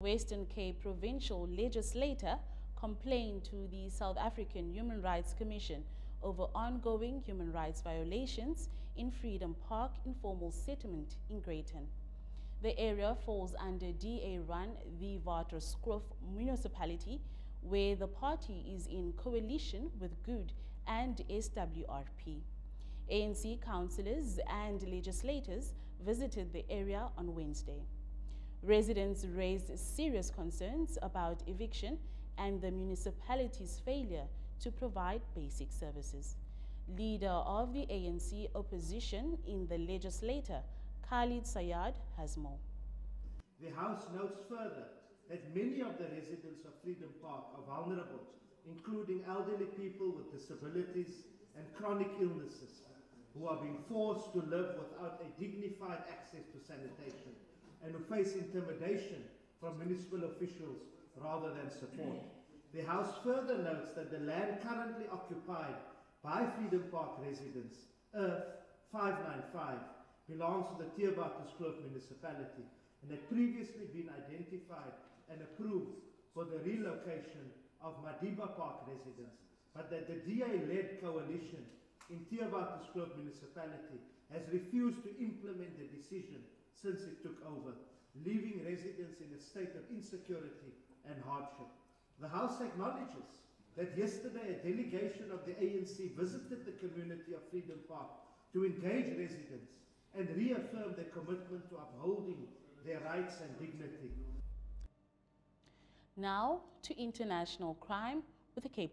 Western Cape provincial legislator complained to the South African Human Rights Commission over ongoing human rights violations in Freedom Park informal settlement in Greyton. The area falls under DA-run the Waterkloof municipality, where the party is in coalition with GOOD and SWRP. ANC councillors and legislators visited the area on Wednesday. Residents raised serious concerns about eviction and the municipality's failure to provide basic services. Leader of the ANC opposition in the legislature, Khalid Sayad, has more. The House notes further that many of the residents of Freedom Park are vulnerable, including elderly people with disabilities and chronic illnesses, who are being forced to live without a dignified access to sanitation and who face intimidation from municipal officials rather than support. The House further notes that the land currently occupied by Freedom Park residents, Earth 595, belongs to the Waterkloof municipality and had previously been identified and approved for the relocation of Madiba Park residents, but that the DA-led coalition in Waterkloof municipality has refused to implement the decision since it took over, leaving residents in a state of insecurity and hardship. The House acknowledges that yesterday a delegation of the ANC visited the community of Freedom Park to engage residents and reaffirm their commitment to upholding their rights and dignity. Now to international crime with the Cape